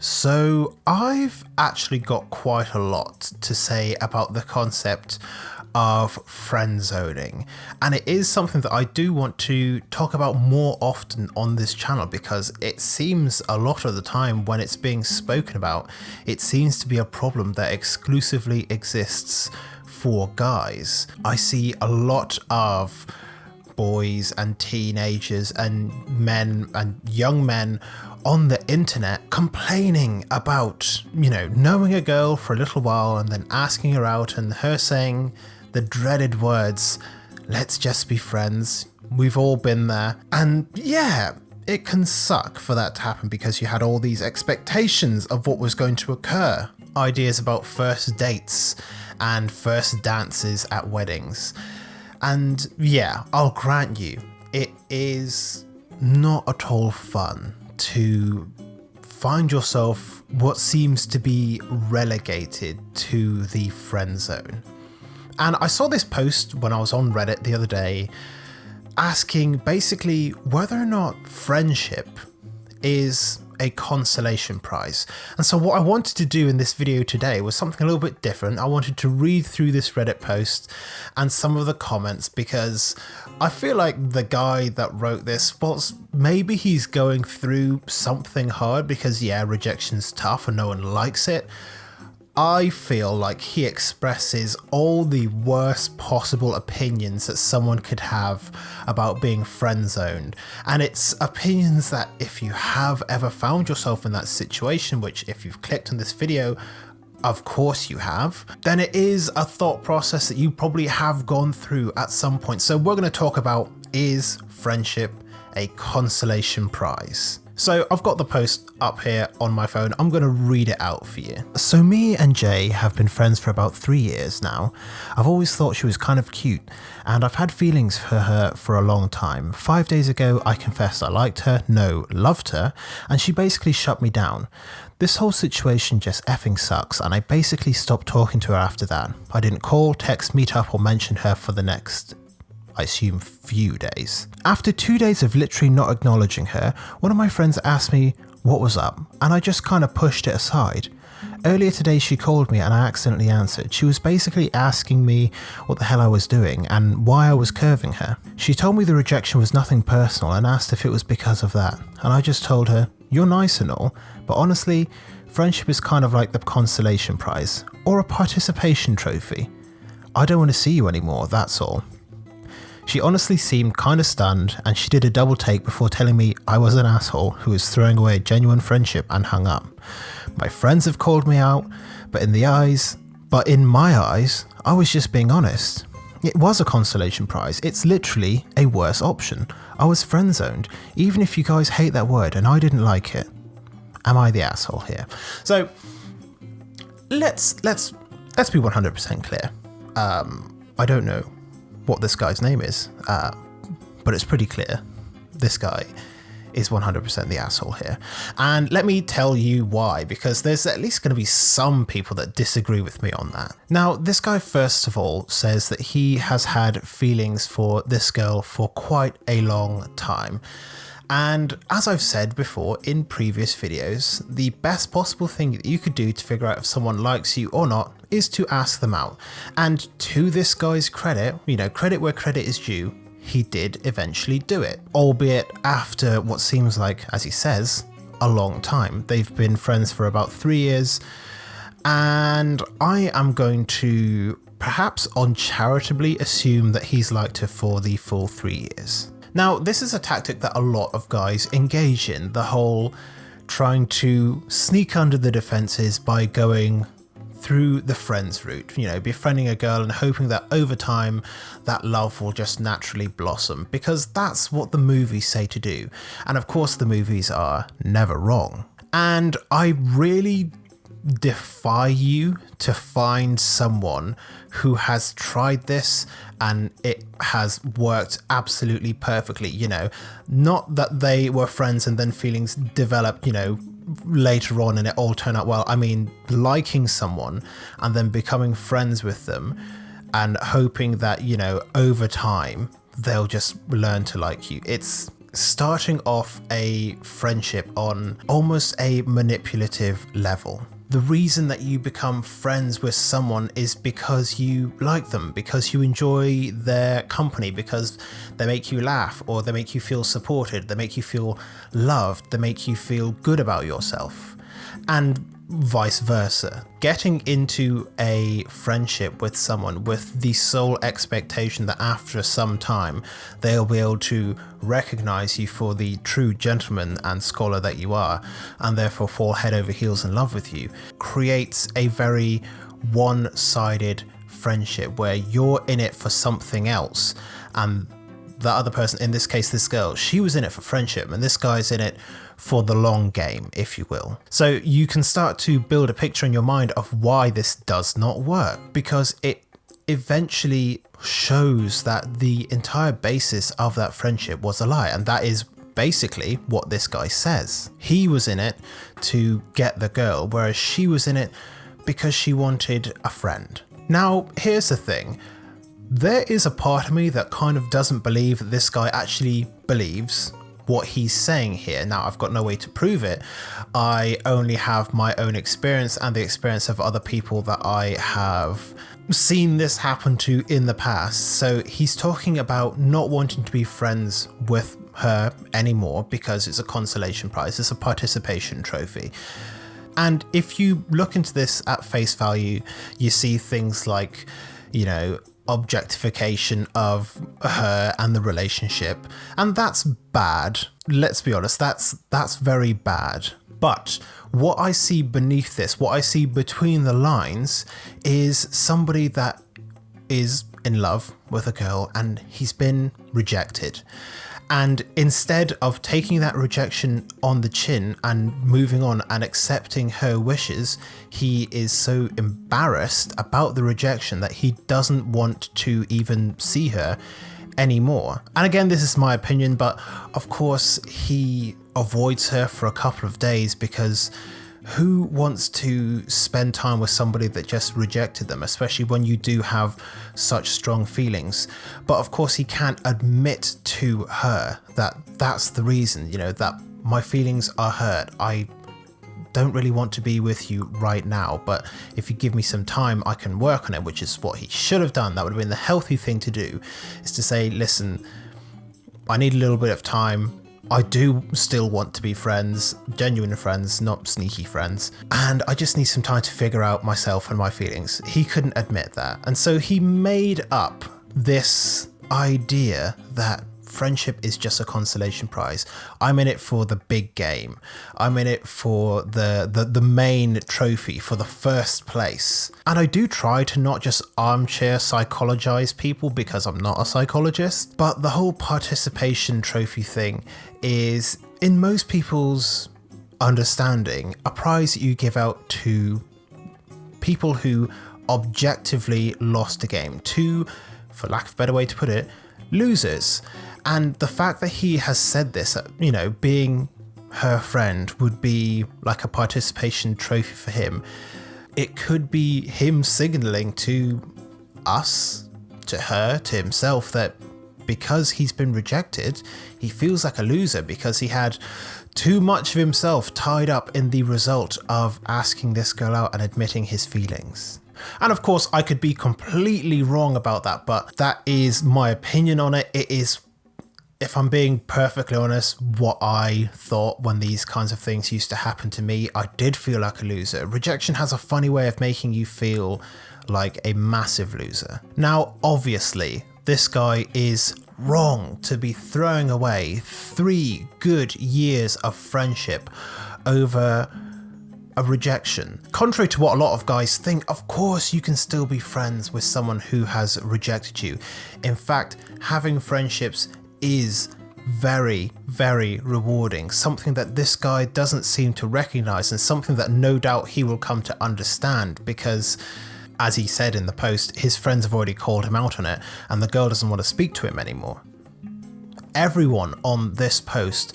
So I've actually got quite a lot to say about the concept of friend zoning, and it is something that I do want to talk about more often on this channel, because it seems a lot of the time when it's being spoken about, it seems to be a problem that exclusively exists for guys. I see a lot of boys and teenagers and men and young men on the internet complaining about, knowing a girl for a little while and then asking her out and her saying the dreaded words, "Let's just be friends." We've all been there. And yeah, it can suck for that to happen because you had all these expectations of what was going to occur. Ideas about first dates and first dances at weddings. And yeah, I'll grant you, it is not at all fun to find yourself what seems to be relegated to the friend zone. And I saw this post when I was on Reddit the other day asking basically whether or not friendship is a consolation prize. And so what I wanted to do in this video today was something a little bit different. I wanted to read through this Reddit post and some of the comments, because I feel like the guy that wrote this, well, maybe he's going through something hard, because yeah, rejection's tough and no one likes it. I feel like he expresses all the worst possible opinions that someone could have about being friend zoned. And it's opinions that if you have ever found yourself in that situation, which if you've clicked on this video, of course you have, then it is a thought process that you probably have gone through at some point. So we're going to talk about, is friendship a consolation prize? So I've got the post up here on my phone. I'm going to read it out for you. So me and Jay have been friends for about 3 years now. I've always thought she was kind of cute, and I've had feelings for her for a long time. 5 days ago, I confessed I liked her, no, loved her, and she basically shut me down. This whole situation just effing sucks, and I basically stopped talking to her after that. I didn't call, text, meet up, or mention her for the next, I assume, few days. After 2 days of literally not acknowledging her, one of my friends asked me what was up, and I just kind of pushed it aside. Earlier today she called me and I accidentally answered. She was basically asking me what the hell I was doing and why I was curving her. She told me the rejection was nothing personal and asked if it was because of that, and I just told her, "You're nice and all, but honestly, friendship is kind of like the consolation prize, or a participation trophy. I don't want to see you anymore, that's all." She honestly seemed kind of stunned, and she did a double take before telling me I was an asshole who was throwing away a genuine friendship, and hung up. My friends have called me out, but in my eyes, I was just being honest. It was a consolation prize. It's literally a worse option. I was friend zoned, even if you guys hate that word and I didn't like it. Am I the asshole here? So let's be 100% clear. I don't know what this guy's name is, but it's pretty clear this guy is 100% the asshole here. And let me tell you why, because there's at least going to be some people that disagree with me on that. Now, this guy first of all says that he has had feelings for this girl for quite a long time. And as I've said before in previous videos, the best possible thing that you could do to figure out if someone likes you or not is to ask them out. And to this guy's credit, credit where credit is due, he did eventually do it, albeit after what seems like, as he says, a long time. They've been friends for about 3 years, and I am going to perhaps uncharitably assume that he's liked her for the full 3 years. Now, this is a tactic that a lot of guys engage in, the whole trying to sneak under the defenses by going through the friends route, befriending a girl and hoping that over time that love will just naturally blossom, because that's what the movies say to do. And of course the movies are never wrong. And I really defy you to find someone who has tried this and it has worked absolutely perfectly. Not that they were friends and then feelings developed, later on and it all turned out well. I mean, liking someone and then becoming friends with them and hoping that, over time they'll just learn to like you. It's starting off a friendship on almost a manipulative level. The reason that you become friends with someone is because you like them, because you enjoy their company, because they make you laugh, or they make you feel supported, they make you feel loved, they make you feel good about yourself, and vice versa. Getting into a friendship with someone with the sole expectation that after some time they'll be able to recognize you for the true gentleman and scholar that you are, and therefore fall head over heels in love with you, creates a very one-sided friendship where you're in it for something else, and the other person, in this case this girl, she was in it for friendship, and this guy's in it for the long game, if you will. So you can start to build a picture in your mind of why this does not work, because it eventually shows that the entire basis of that friendship was a lie, and that is basically what this guy says. He was in it to get the girl, whereas she was in it because she wanted a friend. Now, here's the thing. There is a part of me that kind of doesn't believe that this guy actually believes what he's saying here. Now, I've got no way to prove it. I only have my own experience and the experience of other people that I have seen this happen to in the past. So he's talking about not wanting to be friends with her anymore because it's a consolation prize, it's a participation trophy. And if you look into this at face value, you see things like, you know, objectification of her and the relationship, and that's bad. Let's be honest, that's very bad. But what I see beneath this, what I see between the lines, is somebody that is in love with a girl and he's been rejected. And instead of taking that rejection on the chin and moving on and accepting her wishes, he is so embarrassed about the rejection that he doesn't want to even see her anymore. And again, this is my opinion, but of course he avoids her for a couple of days, because who wants to spend time with somebody that just rejected them, especially when you do have such strong feelings? But of course he can't admit to her that that's the reason, you know, that my feelings are hurt. I don't really want to be with you right now, but if you give me some time, I can work on it, which is what he should have done. That would have been the healthy thing to do, is to say, listen, I need a little bit of time. I do still want to be friends, genuine friends, not sneaky friends, and I just need some time to figure out myself and my feelings. He couldn't admit that, and so he made up this idea that friendship is just a consolation prize. I'm in it for the big game. I'm in it for the main trophy, for the first place. And I do try to not just armchair psychologize people, because I'm not a psychologist, but the whole participation trophy thing is, in most people's understanding, a prize that you give out to people who objectively lost a game, to, for lack of a better way to put it, losers. And the fact that he has said this, you know, being her friend would be like a participation trophy for him. It could be him signaling to us, to her, to himself, that because he's been rejected, he feels like a loser because he had too much of himself tied up in the result of asking this girl out and admitting his feelings. And of course, I could be completely wrong about that, but that is my opinion on it. It is, if I'm being perfectly honest, what I thought when these kinds of things used to happen to me. I did feel like a loser. Rejection has a funny way of making you feel like a massive loser. Now, obviously, this guy is wrong to be throwing away 3 good years of friendship over a rejection. Contrary to what a lot of guys think, of course you can still be friends with someone who has rejected you. In fact, having friendships is very, very rewarding, something that this guy doesn't seem to recognize, and something that no doubt he will come to understand, because as he said in the post, his friends have already called him out on it, and the girl doesn't want to speak to him anymore. Everyone on this post,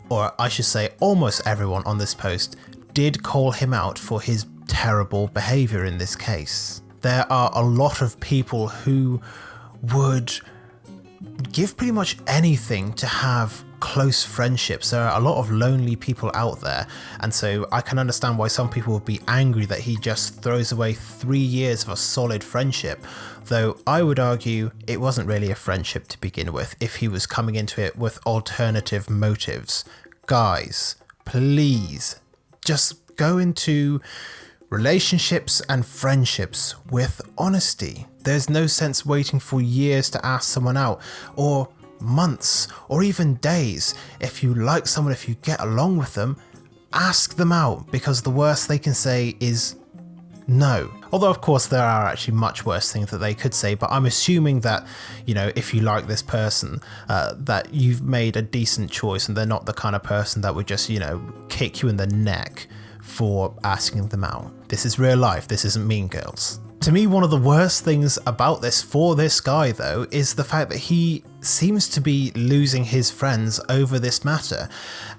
or I should say almost everyone on this post, did call him out for his terrible behavior in this case. There are a lot of people who would give pretty much anything to have close friendships. There are a lot of lonely people out there, and so I can understand why some people would be angry that he just throws away 3 years of a solid friendship, though I would argue it wasn't really a friendship to begin with if he was coming into it with alternative motives. Guys, please just go into relationships and friendships with honesty. There's no sense waiting for years to ask someone out, or months, or even days. If you like someone, if you get along with them, ask them out, because the worst they can say is no. Although of course there are actually much worse things that they could say, but I'm assuming that, you know, if you like this person, that you've made a decent choice and they're not the kind of person that would just, you know, kick you in the neck for asking them out. This is real life, this isn't Mean Girls. To me, one of the worst things about this for this guy though is the fact that he seems to be losing his friends over this matter,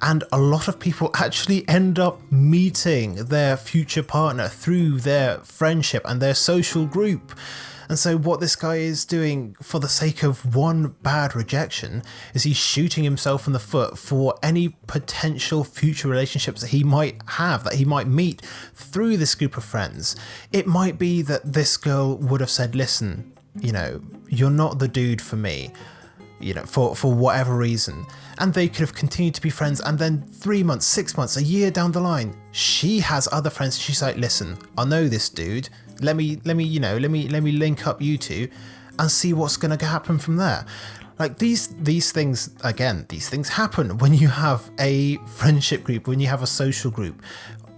and a lot of people actually end up meeting their future partner through their friendship and their social group. And so what this guy is doing for the sake of one bad rejection is he's shooting himself in the foot for any potential future relationships that he might have, that he might meet through this group of friends. It might be that this girl would have said, listen, you know, you're not the dude for me, you know, for whatever reason. And they could have continued to be friends, and then 3 months, 6 months, a year down the line, she has other friends. She's like, listen, I know this dude. Let me link up you two and see what's going to happen from there. Like these things, again, these things happen when you have a friendship group, when you have a social group.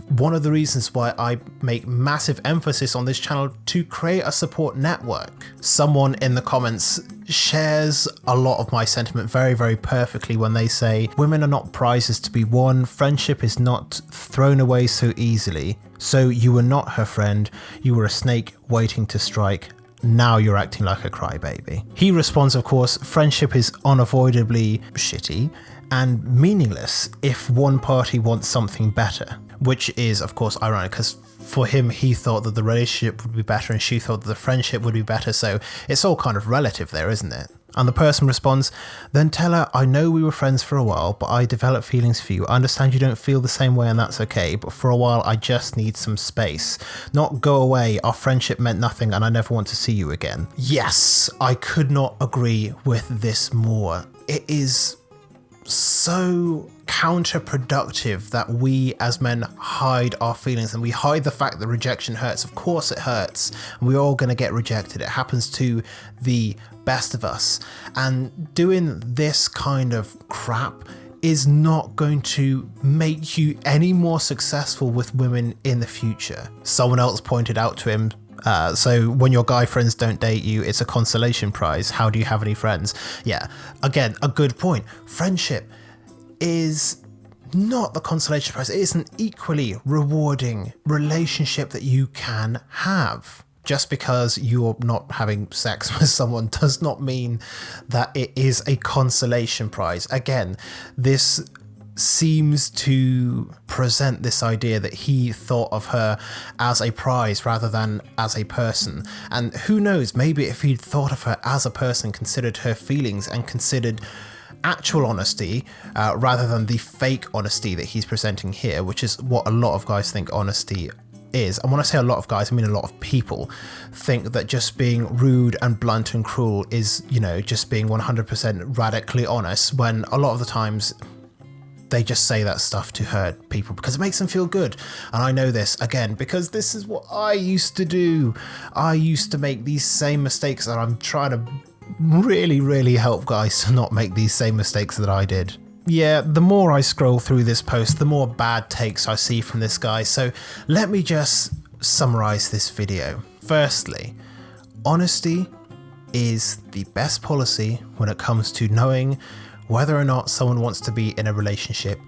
One of the reasons why I make massive emphasis on this channel to create a support network. Someone in the comments shares a lot of my sentiment very, very perfectly when they say, women are not prizes to be won, friendship is not thrown away so easily. So you were not her friend, you were a snake waiting to strike. Now you're acting like a crybaby. He responds, of course, friendship is unavoidably shitty and meaningless if one party wants something better. Which is, of course, ironic, because for him, he thought that the relationship would be better and she thought that the friendship would be better, so it's all kind of relative there, isn't it? And the person responds, then tell her, I know we were friends for a while, but I developed feelings for you. I understand you don't feel the same way and that's okay, but for a while I just need some space. Not go away, our friendship meant nothing and I never want to see you again. Yes, I could not agree with this more. It is so counterproductive that we as men hide our feelings, and we hide the fact that rejection hurts. Of course it hurts, and we're all going to get rejected. It happens to the best of us, and doing this kind of crap is not going to make you any more successful with women in the future. Someone else pointed out to him, so when your guy friends don't date you, it's a consolation prize. How do you have any friends? Yeah, again, a good point. Friendship is not the consolation prize. It is an equally rewarding relationship that you can have. Just because you're not having sex with someone does not mean that it is a consolation prize. Again, this seems to present this idea that he thought of her as a prize rather than as a person. And who knows, maybe if he'd thought of her as a person, considered her feelings and considered actual honesty rather than the fake honesty that he's presenting here, which is what a lot of guys think honesty is. And when I say a lot of guys, I mean a lot of people think that just being rude and blunt and cruel is, you know, just being 100% radically honest, when a lot of the times they just say that stuff to hurt people because it makes them feel good. And I know this, again, because this is what I used to do. I used to make these same mistakes, and I'm trying to really help guys to not make these same mistakes that I did. Yeah, the more I scroll through this post, the more bad takes I see from this guy. So let me just summarize this video. Firstly, honesty is the best policy when it comes to knowing whether or not someone wants to be in a relationship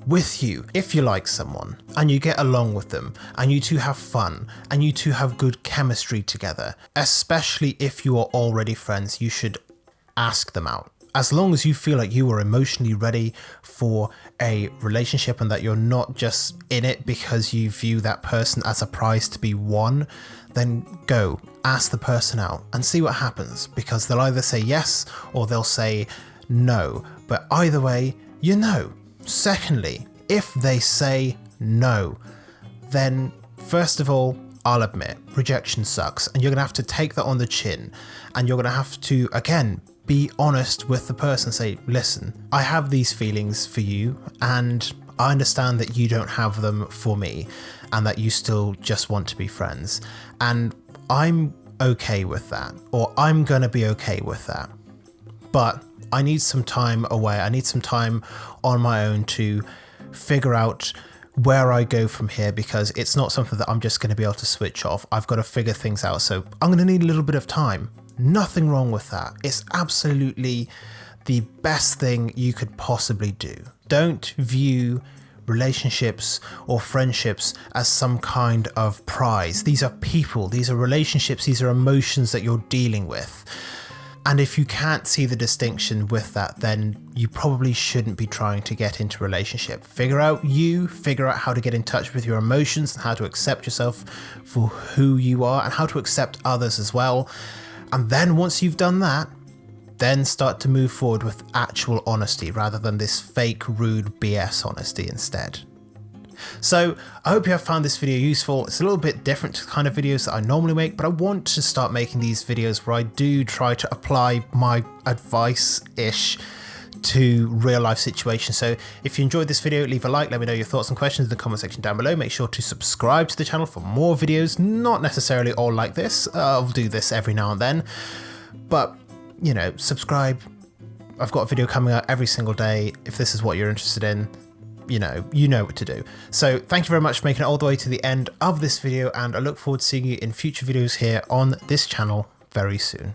with you. If you like someone and you get along with them and you two have fun and you two have good chemistry together, especially if you are already friends, you should ask them out. As long as you feel like you are emotionally ready for a relationship and that you're not just in it because you view that person as a prize to be won, then go ask the person out and see what happens, because they'll either say yes or they'll say no. But either way, you know. Secondly, if they say no, then first of all, I'll admit, rejection sucks, and you're going to have to take that on the chin, and you're going to have to, again, be honest with the person. Say, listen, I have these feelings for you, and I understand that you don't have them for me, and that you still just want to be friends, and I'm okay with that, or I'm going to be okay with that. But I need some time away. I need some time on my own to figure out where I go from here, because it's not something that I'm just going to be able to switch off. I've got to figure things out. So I'm going to need a little bit of time. Nothing wrong with that. It's absolutely the best thing you could possibly do. Don't view relationships or friendships as some kind of prize. These are people, these are relationships, these are emotions that you're dealing with. And if you can't see the distinction with that, then you probably shouldn't be trying to get into a relationship. Figure out how to get in touch with your emotions and how to accept yourself for who you are and how to accept others as well. And then once you've done that, then start to move forward with actual honesty rather than this fake, rude BS honesty instead. So I hope you have found this video useful. It's a little bit different to the kind of videos that I normally make, but I want to start making these videos where I do try to apply my advice-ish to real life situations. So if you enjoyed this video, leave a like, let me know your thoughts and questions in the comment section down below. Make sure to subscribe to the channel for more videos, not necessarily all like this. I'll do this every now and then, but you know, subscribe. I've got a video coming out every single day. If this is what you're interested in, you know what to do. So thank you very much for making it all the way to the end of this video, and I look forward to seeing you in future videos here on this channel very soon.